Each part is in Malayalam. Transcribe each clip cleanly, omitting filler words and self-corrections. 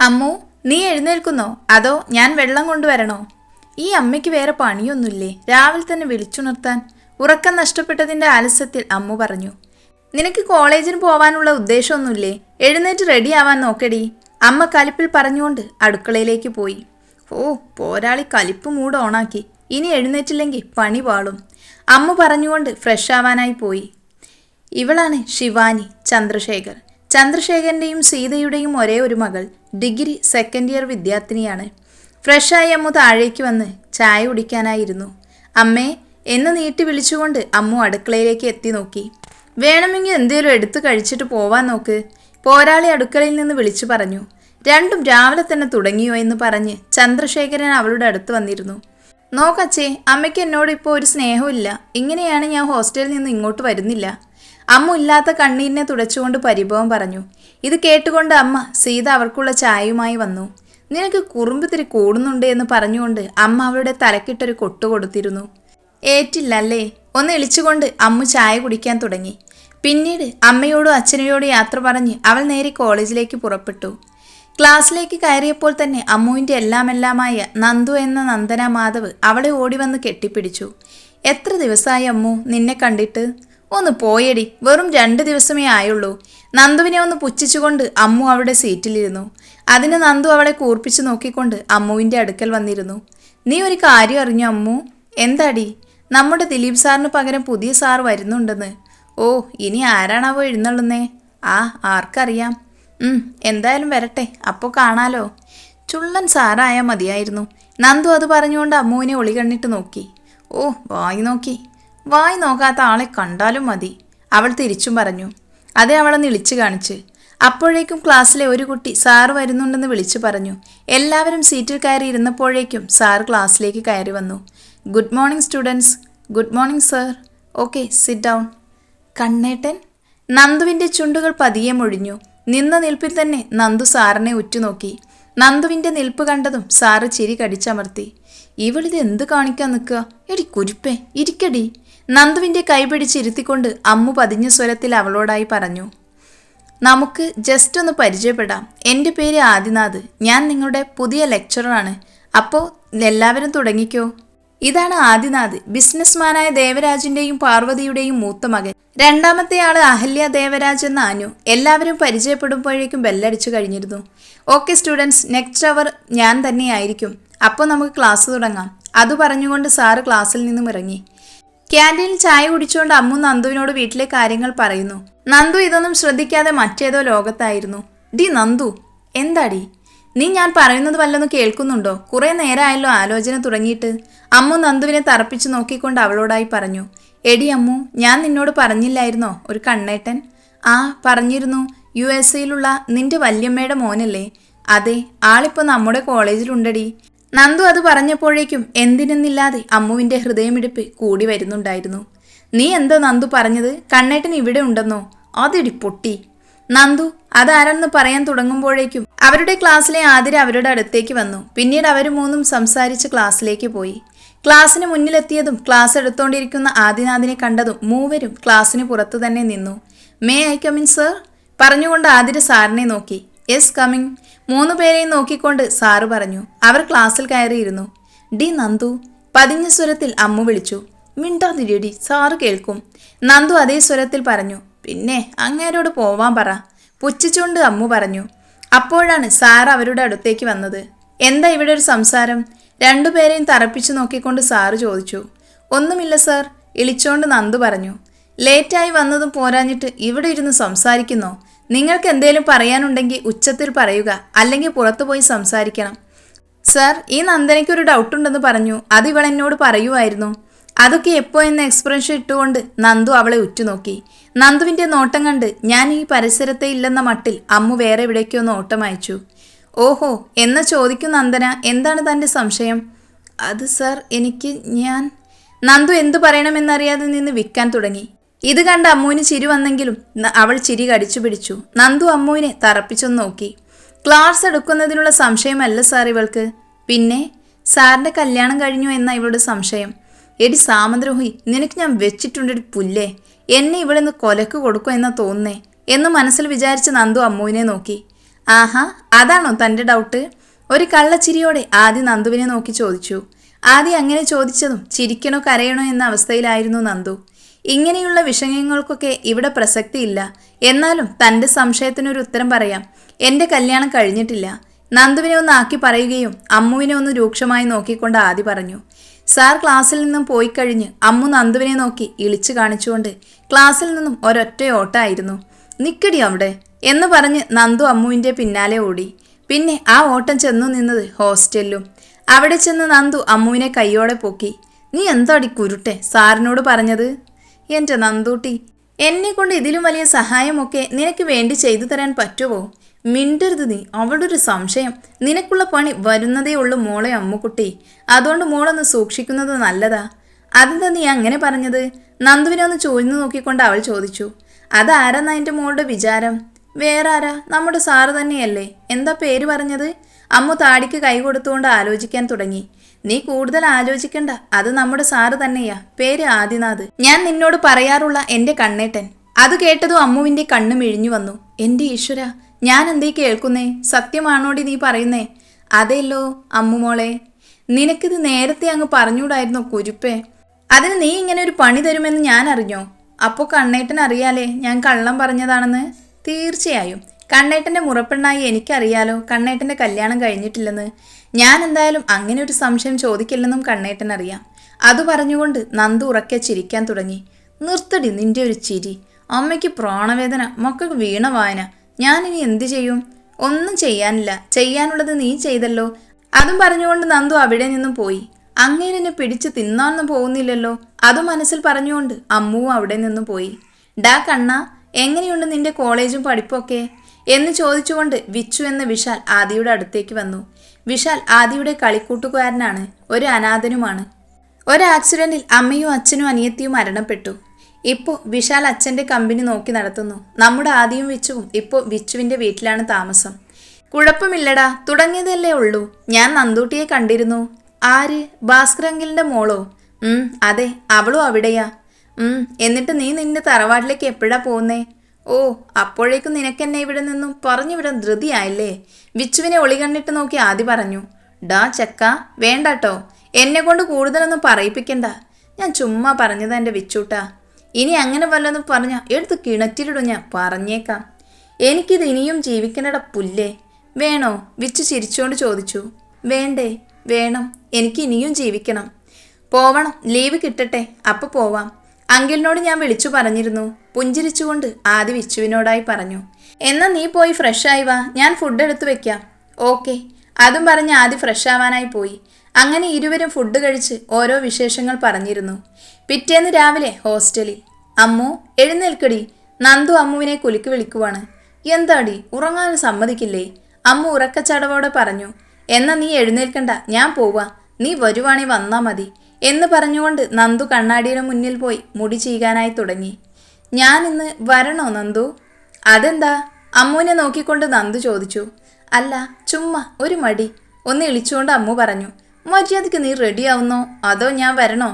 അമ്മു, നീ എഴുന്നേൽക്കുന്നോ അതോ ഞാൻ വെള്ളം കൊണ്ടുവരണോ? ഈ അമ്മയ്ക്ക് വേറെ പണിയൊന്നുമില്ലേ രാവിലെ തന്നെ വിളിച്ചുണർത്താൻ? ഉറക്കം നഷ്ടപ്പെട്ടതിൻ്റെ ആലസ്യത്തിൽ അമ്മു പറഞ്ഞു. നിനക്ക് കോളേജിന് പോവാനുള്ള ഉദ്ദേശമൊന്നുമില്ലേ? എഴുന്നേറ്റ് റെഡിയാവാൻ നോക്കടി. അമ്മ കലിപ്പിൽ പറഞ്ഞുകൊണ്ട് അടുക്കളയിലേക്ക് പോയി. ഓ, പോരാളി കലിപ്പ് മൂഡ് ഓണാക്കി. ഇനി എഴുന്നേറ്റില്ലെങ്കിൽ പണി പാളും. അമ്മ പറഞ്ഞുകൊണ്ട് ഫ്രഷ് ആവാനായി പോയി. ഇവളാണ് ശിവാനി ചന്ദ്രശേഖർ. ചന്ദ്രശേഖരൻ്റെയും സീതയുടെയും ഒരേ ഒരു മകൾ. ഡിഗ്രി സെക്കൻഡ് ഇയർ വിദ്യാർത്ഥിനിയാണ്. ഫ്രഷായി അമ്മു താഴേക്ക് വന്ന് ചായ കുടിക്കാനായിരുന്നു. അമ്മേ എന്ന് നീട്ടി വിളിച്ചുകൊണ്ട് അമ്മു അടുക്കളയിലേക്ക് എത്തി നോക്കി. വേണമെങ്കിൽ എന്തേലും എടുത്തു കഴിച്ചിട്ട് പോവാൻ നോക്ക്, പോരാളി അടുക്കളയിൽ നിന്ന് വിളിച്ചു പറഞ്ഞു. രണ്ടും രാവിലെ തന്നെ തുടങ്ങിയോ എന്ന് പറഞ്ഞ് ചന്ദ്രശേഖരൻ അവളുടെ അടുത്ത് വന്നിരുന്നു. നോക്കച്ചേ, അമ്മയ്ക്ക് എന്നോട് ഇപ്പോൾ ഒരു സ്നേഹമില്ല. ഇങ്ങനെയാണ് ഞാൻ ഹോസ്റ്റലിൽ നിന്ന് ഇങ്ങോട്ട് വരുന്നില്ല. അമ്മ ഇല്ലാത്ത കണ്ണീരിനെ തുടച്ചുകൊണ്ട് പരിഭവം പറഞ്ഞു. ഇത് കേട്ടുകൊണ്ട് അമ്മ സീത അവർക്കുള്ള ചായയുമായി വന്നു. നിനക്ക് കുറുമ്പിത്തിരി കൂടുന്നുണ്ട് എന്ന് പറഞ്ഞുകൊണ്ട് അമ്മ അവളുടെ തലക്കിട്ടൊരു കൊട്ടു കൊടുത്തിരുന്നു. ഏറ്റില്ലല്ലേ? ഒന്ന് എളിച്ചുകൊണ്ട് അമ്മു ചായ കുടിക്കാൻ തുടങ്ങി. പിന്നീട് അമ്മയോടും അച്ഛനോടും യാത്ര പറഞ്ഞ് അവൾ നേരെ കോളേജിലേക്ക് പുറപ്പെട്ടു. ക്ലാസ്സിലേക്ക് കയറിയപ്പോൾ തന്നെ അമ്മുവിൻ്റെ എല്ലാമെല്ലാമായ നന്ദു എന്ന നന്ദന മാധവ് അവളെ ഓടി വന്ന് കെട്ടിപ്പിടിച്ചു. എത്ര ദിവസമായി അമ്മു നിന്നെ കണ്ടിട്ട്? ഒന്ന് പോയടി, വെറും 2 ദിവസമേ ആയുള്ളൂ. നന്ദുവിനെ ഒന്ന് പുച്ഛിച്ചുകൊണ്ട് അമ്മു അവളുടെ സീറ്റിലിരുന്നു. അതിന് നന്ദു അവളെ കൂർപ്പിച്ച് നോക്കിക്കൊണ്ട് അമ്മുവിൻ്റെ അടുക്കൽ വന്നിരുന്നു. നീ ഒരു കാര്യം അറിഞ്ഞു അമ്മു? എന്താടി? നമ്മുടെ ദിലീപ് സാറിന് പകരം പുതിയ സാർ വരുന്നുണ്ടെന്ന്. ഓ, ഇനി ആരാണാവോ എഴുന്നള്ളുന്നേ? ആർക്കറിയാം. എന്തായാലും വരട്ടെ, അപ്പോൾ കാണാലോ. ചുള്ളൻ സാറായാൽ മതിയായിരുന്നു. നന്ദു അത് പറഞ്ഞുകൊണ്ട് അമ്മുവിനെ ഒളികണ്ണിട്ട് നോക്കി. ഓ, വായി നോക്കാത്ത ആളെ കണ്ടാലും മതി, അവൾ തിരിച്ചും പറഞ്ഞു. അതേ അവളൊന്ന് ഇളിച്ചു കാണിച്ച്. അപ്പോഴേക്കും ക്ലാസ്സിലെ ഒരു കുട്ടി സാറ് വരുന്നുണ്ടെന്ന് വിളിച്ചു പറഞ്ഞു. എല്ലാവരും സീറ്റിൽ കയറി ഇരുന്നപ്പോഴേക്കും സാർ ക്ലാസ്സിലേക്ക് കയറി വന്നു. Good morning students. Good morning sir. Okay, sit down. കണ്ണേട്ടൻ? നന്ദുവിൻ്റെ ചുണ്ടുകൾ പതിയെ മൊഴിഞ്ഞു. നിന്ന നിൽപ്പിൽ തന്നെ നന്ദു സാറിനെ ഉറ്റുനോക്കി. നന്ദുവിൻ്റെ നിൽപ്പ് കണ്ടതും സാറ് ചിരി കടിച്ചമർത്തി. ഇവളിത് എന്ത് കാണിക്കാൻ നിൽക്കുക? എടി കുരുപ്പേ, ഇരിക്കടി. നന്ദുവിൻ്റെ കൈപിടിച്ചിരുത്തിക്കൊണ്ട് അമ്മു പതിഞ്ഞ സ്വരത്തിൽ അവളോടായി പറഞ്ഞു. നമുക്ക് ജസ്റ്റ് ഒന്ന് പരിചയപ്പെടാം. എൻ്റെ പേര് ആദിനാഥ്. ഞാൻ നിങ്ങളുടെ പുതിയ ലെക്ചറാണ്. അപ്പോൾ എല്ലാവരും തുടങ്ങിക്കോ. ഇതാണ് ആദിനാഥ്, ബിസിനസ്മാനായ ദേവരാജിൻ്റെയും പാർവതിയുടെയും മൂത്ത മകൻ. രണ്ടാമത്തെ ആള് അഹല്യ ദേവരാജ് എന്ന അനു. എല്ലാവരും പരിചയപ്പെടുമ്പോഴേക്കും ബെല്ലടിച്ചു കഴിഞ്ഞിരുന്നു. ഓക്കെ സ്റ്റുഡൻസ്, നെക്സ്റ്റ് അവർ ഞാൻ തന്നെയായിരിക്കും. അപ്പോൾ നമുക്ക് ക്ലാസ് തുടങ്ങാം. അത് പറഞ്ഞുകൊണ്ട് സാറ് ക്ലാസ്സിൽ നിന്നും ഇറങ്ങി. ക്യാൻറ്റീനിൽ ചായ കുടിച്ചുകൊണ്ട് അമ്മു നന്ദുവിനോട് വീട്ടിലെ കാര്യങ്ങൾ പറയുന്നു. നന്ദു ഇതൊന്നും ശ്രദ്ധിക്കാതെ മറ്റേതോ ലോകത്തായിരുന്നു. ഡി നന്ദു, എന്താടി? നീ ഞാൻ പറയുന്നത് വല്ലൊന്നും കേൾക്കുന്നുണ്ടോ? കുറേ നേരമായല്ലോ ആലോചന തുടങ്ങിയിട്ട്. അമ്മു നന്ദുവിനെ തറപ്പിച്ചു നോക്കിക്കൊണ്ട് അവളോടായി പറഞ്ഞു. എടി അമ്മു, ഞാൻ നിന്നോട് പറഞ്ഞില്ലായിരുന്നോ ഒരു കണ്ണേട്ടൻ? പറഞ്ഞിരുന്നു. USA നിന്റെ വല്യമ്മയുടെ മോനല്ലേ? അതെ, ആളിപ്പോൾ നമ്മുടെ കോളേജിലുണ്ടടി. നന്ദു അത് പറഞ്ഞപ്പോഴേക്കും എന്തിനെന്നില്ലാതെ അമ്മുവിൻ്റെ ഹൃദയമിടിപ്പ് കൂടി വരുന്നുണ്ടായിരുന്നു. നീ എന്താ നന്ദു പറഞ്ഞത്? കണ്ണേട്ടൻ ഇവിടെ ഉണ്ടെന്നോ? അതിടി പൊട്ടി. നന്ദു അതാരെന്ന് പറയാൻ തുടങ്ങുമ്പോഴേക്കും അവരുടെ ക്ലാസ്സിലെ ആതിര അവരുടെ അടുത്തേക്ക് വന്നു. പിന്നീട് അവർ മൂന്നും സംസാരിച്ച് ക്ലാസ്സിലേക്ക് പോയി. ക്ലാസ്സിന് മുന്നിലെത്തിയതും ക്ലാസ് എടുത്തുകൊണ്ടിരിക്കുന്ന ആദിനാഥിനെ കണ്ടതും മൂവരും ക്ലാസ്സിന് പുറത്തു തന്നെ നിന്നു. May I come in sir? പറഞ്ഞുകൊണ്ട് ആതിര സാറിനെ നോക്കി. Yes coming. 3 പേരെയും നോക്കിക്കൊണ്ട് സാറ് പറഞ്ഞു. അവർ ക്ലാസ്സിൽ കയറിയിരുന്നു. ഡി നന്ദു, പതിഞ്ഞ സ്വരത്തിൽ അമ്മു വിളിച്ചു. മിണ്ടാതിരിയടി, സാറ് കേൾക്കും. നന്ദു അതേ സ്വരത്തിൽ പറഞ്ഞു. പിന്നെ അങ്ങേരോട് പോവാൻ പറ, പുച്ഛിച്ചുകൊണ്ട് അമ്മു പറഞ്ഞു. അപ്പോഴാണ് സാർ അവരുടെ അടുത്തേക്ക് വന്നത്. എന്താ ഇവിടെ ഒരു സംസാരം? 2 പേരെയും തറപ്പിച്ചു നോക്കിക്കൊണ്ട് സാറ് ചോദിച്ചു. ഒന്നുമില്ല സാർ, ഇളിച്ചോണ്ട് നന്ദു പറഞ്ഞു. ലേറ്റായി വന്നതും പോരാഞ്ഞിട്ട് ഇവിടെ ഇരുന്ന് സംസാരിക്കുന്നോ? നിങ്ങൾക്ക് എന്തേലും പറയാനുണ്ടെങ്കിൽ ഉച്ചത്തിൽ പറയുക, അല്ലെങ്കിൽ പുറത്തു പോയി സംസാരിക്കണം. സാർ, ഈ നന്ദനയ്ക്കൊരു ഡൗട്ടുണ്ടെന്ന് പറഞ്ഞു. അത് ഇവളെന്നോട് പറയുമായിരുന്നു. അതൊക്കെ എപ്പോ എന്ന എക്സ്പ്രഷൻ ഇട്ടുകൊണ്ട് നന്ദു അവളെ ഉറ്റുനോക്കി. നന്ദുവിൻ്റെ നോട്ടം കണ്ട് ഞാൻ ഈ പരിസരത്തെ ഇല്ലെന്ന മട്ടിൽ അമ്മു വേറെ എവിടേക്കോ നോട്ടം അയച്ചു. ഓഹോ എന്ന് ചോദിക്കും നന്ദന. എന്താണ് തൻ്റെ സംശയം? അത് സാർ, ഞാൻ നന്ദു എന്തു പറയണമെന്നറിയാതെ നിന്ന് വിൽക്കാൻ തുടങ്ങി. ഇത് കണ്ട് അമ്മുവിന് ചിരി വന്നെങ്കിലും അവൾ ചിരി കടിച്ചു പിടിച്ചു. നന്ദു അമ്മുവിനെ തറപ്പിച്ചൊന്ന് നോക്കി. ക്ലാസ് എടുക്കുന്നതിനുള്ള സംശയമല്ല സാർ ഇവൾക്ക്. പിന്നെ സാറിൻ്റെ കല്യാണം കഴിഞ്ഞു എന്ന ഇവളുടെ സംശയം. എടി സാമദ്രോഹി, നിനക്ക് ഞാൻ വെച്ചിട്ടുണ്ടൊരു പുല്ലേ. എന്നെ ഇവിടെ നിന്ന് കൊലക്ക് കൊടുക്കും എന്നാ തോന്നുന്നേ എന്ന് മനസ്സിൽ വിചാരിച്ച് നന്ദു അമ്മുവിനെ നോക്കി. ആഹാ, അതാണോ തൻ്റെ ഡൗട്ട്? ഒരു കള്ളച്ചിരിയോടെ ആദി നന്ദുവിനെ നോക്കി ചോദിച്ചു. ആദി അങ്ങനെ ചോദിച്ചതും ചിരിക്കണോ കരയണോ എന്ന അവസ്ഥയിലായിരുന്നു നന്ദു. ഇങ്ങനെയുള്ള വിഷയങ്ങൾക്കൊക്കെ ഇവിടെ പ്രസക്തിയില്ല. എന്നാലും തൻ്റെ സംശയത്തിനൊരു ഉത്തരം പറയാം. എൻ്റെ കല്യാണം കഴിഞ്ഞിട്ടില്ല. നന്ദുവിനെ ഒന്ന് ആക്കി പറയുകയും അമ്മുവിനെ ഒന്ന് രൂക്ഷമായി നോക്കിക്കൊണ്ട് ആദി പറഞ്ഞു. സാർ ക്ലാസ്സിൽ നിന്നും പോയി കഴിഞ്ഞ് അമ്മു നന്ദുവിനെ നോക്കി ഇളിച്ചു കാണിച്ചുകൊണ്ട് ക്ലാസ്സിൽ നിന്നും ഒരൊറ്റ ഓട്ടമായിരുന്നു. നിക്കടി അവിടെ എന്ന് പറഞ്ഞ് നന്ദു അമ്മുവിൻ്റെ പിന്നാലെ ഓടി. പിന്നെ ആ ഓട്ടം ചെന്നു നിന്നത് ഹോസ്റ്റലിലും. അവിടെ ചെന്ന് നന്ദു അമ്മുവിനെ കൈയോടെ പൊക്കി. നീ എന്താടി കുരുട്ടെ സാറിനോട് പറഞ്ഞത്? എൻ്റെ നന്ദൂട്ടി, എന്നെ കൊണ്ട് ഇതിലും വലിയ സഹായമൊക്കെ നിനക്ക് വേണ്ടി ചെയ്തു തരാൻ പറ്റുമോ? മിണ്ടരുത് നീ. അവളുടെ ഒരു സംശയം. നിനക്കുള്ള പണി വരുന്നതേ ഉള്ളൂ മോളെ അമ്മുക്കുട്ടി. അതുകൊണ്ട് മോളൊന്ന് സൂക്ഷിക്കുന്നത് നല്ലതാ. അതെന്താ നീ അങ്ങനെ പറഞ്ഞത്? നന്ദുവിനെ ഒന്ന് ചോദിച്ചു നോക്കിക്കൊണ്ട് അവൾ ചോദിച്ചു. അതാരെന്നാ എൻ്റെ മോളുടെ വിചാരം? വേറെ ആരാ? നമ്മുടെ സാറ് തന്നെയല്ലേ. എന്താ പേര് പറഞ്ഞത്? അമ്മു താടിക്ക് കൈ കൊടുത്തുകൊണ്ട് ആലോചിക്കാൻ തുടങ്ങി. നീ കൂടുതൽ ആലോചിക്കണ്ട, അത് നമ്മുടെ സാറ് തന്നെയാ. പേര് ആദിനാഥ്. ഞാൻ നിന്നോട് പറയാറുള്ള എൻ്റെ കണ്ണേട്ടൻ. അത് കേട്ടതും അമ്മുവിൻ്റെ കണ്ണു മിഴിഞ്ഞു വന്നു. എൻ്റെ ഈശ്വര, ഞാൻ എന്തേ കേൾക്കുന്നേ? സത്യമാണോടി നീ പറയുന്നേ? അതെല്ലോ അമ്മുമോളെ, നിനക്കിത് നേരത്തെ അങ്ങ് പറഞ്ഞൂടായിരുന്നോ കുരുപ്പേ? അതിന് നീ ഇങ്ങനെ ഒരു പണി തരുമെന്ന് ഞാൻ അറിഞ്ഞോ? അപ്പോൾ കണ്ണേട്ടൻ അറിയാലേ ഞാൻ കള്ളം പറഞ്ഞതാണെന്ന്? തീർച്ചയായും കണ്ണേട്ടൻ്റെ മുറപ്പെണ്ണായി എനിക്കറിയാലോ കണ്ണേട്ടൻ്റെ കല്യാണം കഴിഞ്ഞിട്ടില്ലെന്ന്. ഞാൻ എന്തായാലും അങ്ങനെ ഒരു സംശയം ചോദിക്കില്ലെന്നും കണ്ണേട്ടൻ അറിയാം. അത് പറഞ്ഞുകൊണ്ട് നന്ദു ഉറക്കെ ചിരിക്കാൻ തുടങ്ങി. നിർത്തടി നിന്റെ ഒരു ചിരി. അമ്മയ്ക്ക് പ്രാണവേദന, മക്കൾക്ക് വീണ വായന. ഞാനിനി എന്ത് ചെയ്യും? ഒന്നും ചെയ്യാനില്ല. ചെയ്യാനുള്ളത് നീ ചെയ്തല്ലോ. അതും പറഞ്ഞുകൊണ്ട് നന്ദു അവിടെ നിന്നും പോയി. അങ്ങേരെന്നെ പിടിച്ച് തിന്നാനൊന്നും പോകുന്നില്ലല്ലോ. അതും മനസ്സിൽ പറഞ്ഞുകൊണ്ട് അമ്മുവും അവിടെ നിന്നും പോയി. ഡാ കണ്ണ, എങ്ങനെയുണ്ട് നിന്റെ കോളേജും പഠിപ്പൊക്കെ എന്ന് ചോദിച്ചുകൊണ്ട് വിച്ചു എന്ന വിശാൽ ആദിയുടെ അടുത്തേക്ക് വന്നു. വിശാൽ ആദിയുടെ കളിക്കൂട്ടുകാരനാണ്. ഒരു അനാഥനുമാണ്. ഒരു ആക്സിഡന്റിൽ അമ്മയും അച്ഛനും അനിയത്തിയും മരണപ്പെട്ടു. ഇപ്പോൾ വിശാൽ അച്ഛൻ്റെ കമ്പനി നോക്കി നടത്തുന്നു. നമ്മുടെ ആദിയും വിച്ചുവും ഇപ്പോൾ വിച്ചുവിൻ്റെ വീട്ടിലാണ് താമസം. കുഴപ്പമില്ലടാ, തുടങ്ങിയതല്ലേ ഉള്ളൂ. ഞാൻ നന്ദൂട്ടിയെ കണ്ടിരുന്നു. ആര്? ഭാസ്കരങ്കിലിൻ്റെ മോളോ? അതെ, അവളും അവിടെയാ. എന്നിട്ട് നീ നിന്റെ തറവാട്ടിലേക്ക് എപ്പോഴാ പോകുന്നേ? ഓ, അപ്പോഴേക്കും നിനക്കെന്നെ ഇവിടെ നിന്നും പറഞ്ഞുവിടാൻ ധൃതിയായല്ലേ? വിച്ചുവിനെ ഒളി കണ്ടിട്ട് നോക്കി ആദി പറഞ്ഞു. ഡാ ചെക്ക, വേണ്ടാട്ടോ. എന്നെ കൊണ്ട് കൂടുതലൊന്നും പറയിപ്പിക്കണ്ട. ഞാൻ ചുമ്മാ പറഞ്ഞതാ എൻ്റെ വിച്ചൂട്ടാ. ഇനി അങ്ങനെ വല്ലതും പറഞ്ഞാൽ എടുത്ത് കിണറ്റിലിടും ഞാൻ, പറഞ്ഞേക്കാം. എനിക്കിത് ഇനിയും ജീവിക്കണട പുല്ലേ. വേണോ? വിച്ചു ചിരിച്ചുകൊണ്ട് ചോദിച്ചു. വേണ്ടേ? വേണം. എനിക്ക് ഇനിയും ജീവിക്കണം. പോവണം. ലീവ് കിട്ടട്ടെ, അപ്പോൾ പോവാം. അങ്കിളിനോട് ഞാൻ വിളിച്ചു പറഞ്ഞിരുന്നു. പുഞ്ചിരിച്ചുകൊണ്ട് ആദി വിച്ചുവിനോടായി പറഞ്ഞു. എന്നാൽ നീ പോയി ഫ്രഷായി വാ, ഞാൻ ഫുഡ് എടുത്തു വെക്കാം. ഓക്കെ. അതും പറഞ്ഞ് ആദി ഫ്രഷ് ആവാനായി പോയി. അങ്ങനെ ഇരുവരും ഫുഡ് കഴിച്ച് ഓരോ വിശേഷങ്ങൾ പറഞ്ഞിരുന്നു. പിറ്റേന്ന് രാവിലെ ഹോസ്റ്റലിൽ. അമ്മു, എഴുന്നേൽക്കടി. നന്ദു അമ്മുവിനെ കുലുക്കി വിളിക്കുവാണ്. എന്താടി, ഉറങ്ങാൻ സമ്മതിക്കില്ലേ? അമ്മു ഉറക്കച്ചടവോടെ പറഞ്ഞു. എന്നാ നീ എഴുന്നേൽക്കണ്ട, ഞാൻ പോവാ. നീ വരുവാണേ വന്നാ മതി എന്ന് പറഞ്ഞുകൊണ്ട് നന്ദു കണ്ണാടിയുടെ മുന്നിൽ പോയി മുടി ചീകാനായി തുടങ്ങി. ഞാൻ ഇന്ന് വരണോ നന്ദു? അതെന്താ? അമ്മുവിനെ നോക്കിക്കൊണ്ട് നന്ദു ചോദിച്ചു. അല്ല, ചുമ്മാ ഒരു മടി. ഒന്ന് ഇളിച്ചുകൊണ്ട് അമ്മു പറഞ്ഞു. മര്യാദയ്ക്ക് നീ റെഡിയാവുന്നോ അതോ ഞാൻ വരണോ?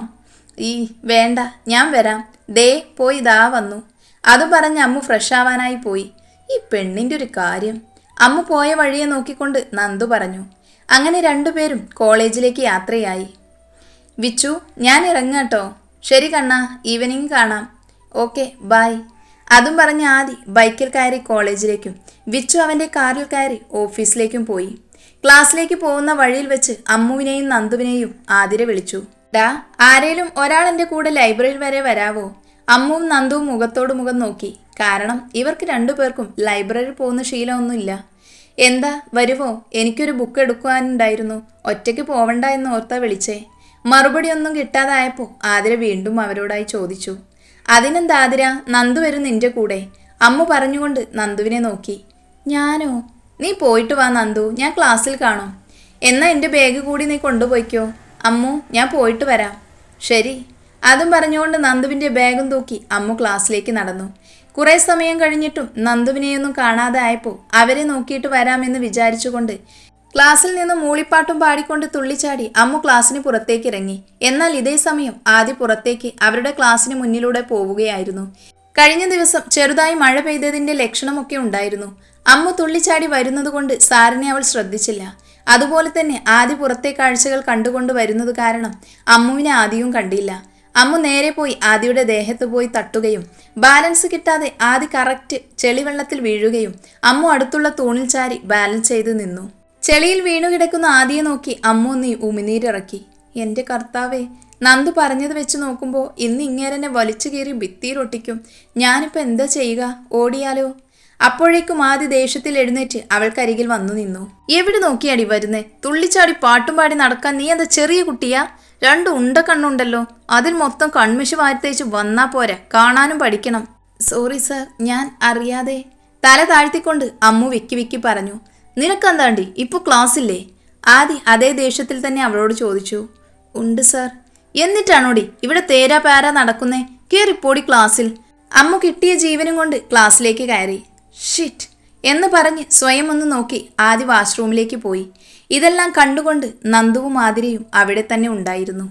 വേണ്ട, ഞാൻ വരാം. ദേ പോയി ദാ വന്നു. അത് പറഞ്ഞ് അമ്മു ഫ്രഷ് ആവാനായി പോയി. ഈ പെണ്ണിൻ്റെ ഒരു കാര്യം. അമ്മു പോയ വഴിയെ നോക്കിക്കൊണ്ട് നന്ദു പറഞ്ഞു. അങ്ങനെ രണ്ടുപേരും കോളേജിലേക്ക് യാത്രയായി. വിച്ചു, ഞാൻ ഇറങ്ങാട്ടോ. ശരി കണ്ണാ, ഈവനിങ് കാണാം. Okay, bye. അതും പറഞ്ഞ് ആദി ബൈക്കിൽ കയറി കോളേജിലേക്കും വിച്ചു അവൻ്റെ കാറിൽ കയറി ഓഫീസിലേക്കും പോയി. ക്ലാസ്സിലേക്ക് പോകുന്ന വഴിയിൽ വെച്ച് അമ്മുവിനെയും നന്ദുവിനെയും ആതിര വിളിച്ചു. ഡാ, ആരേലും ഒരാൾ എൻ്റെ കൂടെ ലൈബ്രറിയിൽ വരെ വരാവോ? അമ്മുവും നന്ദുവും മുഖത്തോട് മുഖം നോക്കി. കാരണം ഇവർക്ക് രണ്ടുപേർക്കും ലൈബ്രറിയിൽ പോകുന്ന ശീലമൊന്നുമില്ല. എന്താ, വരുവോ? എനിക്കൊരു ബുക്ക് എടുക്കുവാനുണ്ടായിരുന്നു. ഒറ്റയ്ക്ക് പോവണ്ട എന്ന് ഓർത്താ വിളിച്ചേ. മറുപടി ഒന്നും കിട്ടാതായപ്പോൾ ആതിര വീണ്ടും അവരോടായി ചോദിച്ചു. അതിനെന്താ ആതിര, നന്ദു വരും നിന്റെ കൂടെ. അമ്മു പറഞ്ഞുകൊണ്ട് നന്ദുവിനെ നോക്കി. ഞാനോ? നീ പോയിട്ട് വാ നന്ദു, ഞാൻ ക്ലാസ്സിൽ കാണും. എന്നാ എൻ്റെ ബാഗ് കൂടി നീ കൊണ്ടുപോയിക്കോ. അമ്മു, ഞാൻ പോയിട്ട് വരാം. ശരി. അതും പറഞ്ഞുകൊണ്ട് നന്ദുവിൻ്റെ ബാഗും തൂക്കി അമ്മു ക്ലാസ്സിലേക്ക് നടന്നു. കുറേ സമയം കഴിഞ്ഞിട്ടും നന്ദുവിനെയൊന്നും കാണാതെ ആയപ്പോൾ അവരെ നോക്കിയിട്ട് വരാമെന്ന് വിചാരിച്ചുകൊണ്ട് ക്ലാസ്സിൽ നിന്ന് മൂളിപ്പാട്ടും പാടിക്കൊണ്ട് തുള്ളിച്ചാടി അമ്മു ക്ലാസ്സിന് പുറത്തേക്ക് ഇറങ്ങി. എന്നാൽ ഇതേ സമയം ആദ്യ പുറത്തേക്ക് അവരുടെ ക്ലാസ്സിന് മുന്നിലൂടെ പോവുകയായിരുന്നു. കഴിഞ്ഞ ദിവസം ചെറുതായി മഴ പെയ്തതിന്റെ ലക്ഷണമൊക്കെ ഉണ്ടായിരുന്നു. അമ്മു തുള്ളിച്ചാടി വരുന്നതുകൊണ്ട് സാറിനെ അവൾ ശ്രദ്ധിച്ചില്ല. അതുപോലെ തന്നെ ആദി പുറത്തെ കാഴ്ചകൾ കണ്ടുകൊണ്ട് വരുന്നത് കാരണം അമ്മുവിനെ ആദിയും കണ്ടില്ല. അമ്മു നേരെ പോയി ആദിയുടെ ദേഹത്ത് പോയി തട്ടുകയും ബാലൻസ് കിട്ടാതെ ആദി കറക്റ്റ് ചെളിവെള്ളത്തിൽ വീഴുകയും അമ്മു അടുത്തുള്ള തൂണിൽ ചാരി ബാലൻസ് ചെയ്ത് നിന്നു. ചെളിയിൽ വീണുകിടക്കുന്ന ആദിയെ നോക്കി അമ്മു നീ ഉമിനീരിറക്കി. എന്റെ കർത്താവേ, നന്ദു പറഞ്ഞത് വെച്ച് നോക്കുമ്പോൾ ഇന്ന് ഇങ്ങേരെന്നെ വലിച്ചു കീറി ഭിത്തിയിലൊട്ടിക്കും. ഞാനിപ്പോൾ എന്താ ചെയ്യുക? ഓടിയാലോ? അപ്പോഴേക്കും ആദി ദേഷ്യത്തിൽ എഴുന്നേറ്റ് അവൾക്കരികിൽ വന്നു നിന്നു. എവിടെ നോക്കിയാടി വരുന്നേ? തുള്ളിച്ചാടി പാട്ടും പാടി നടക്കാൻ നീ എന്താ ചെറിയ കുട്ടിയാ? 2 ഉണ്ട കണ്ണുണ്ടല്ലോ, അതിൽ മൊത്തം കൺമിഷി വാരിത്തേച്ച് വന്നാ പോരാ, കാണാനും പഠിക്കണം. സോറി സാർ, ഞാൻ അറിയാതെ. തല താഴ്ത്തിക്കൊണ്ട് അമ്മു വിക്കി വിക്കി പറഞ്ഞു. നിനക്കെന്താണ്ടി ഇപ്പോൾ ക്ലാസ്സില്ലേ? ആദി അതേ ദേഷ്യത്തിൽ തന്നെ അവളോട് ചോദിച്ചു. ഉണ്ട് സാർ. എന്നിട്ടാണോടി ഇവിടെ തേരാ പാരാ നടക്കുന്നേ? കേറിപ്പോടി ക്ലാസ്സിൽ. അമ്മു കിട്ടിയ ജീവനും കൊണ്ട് ക്ലാസ്സിലേക്ക് കയറി. ഷിറ്റ് എന്ന് പറഞ്ഞ് സ്വയം ഒന്ന് നോക്കി ആദി വാഷ്റൂമിലേക്ക് പോയി. ഇതെല്ലാം കണ്ടുകൊണ്ട് നന്ദുവും ആതിരയും അവിടെ തന്നെ ഉണ്ടായിരുന്നു.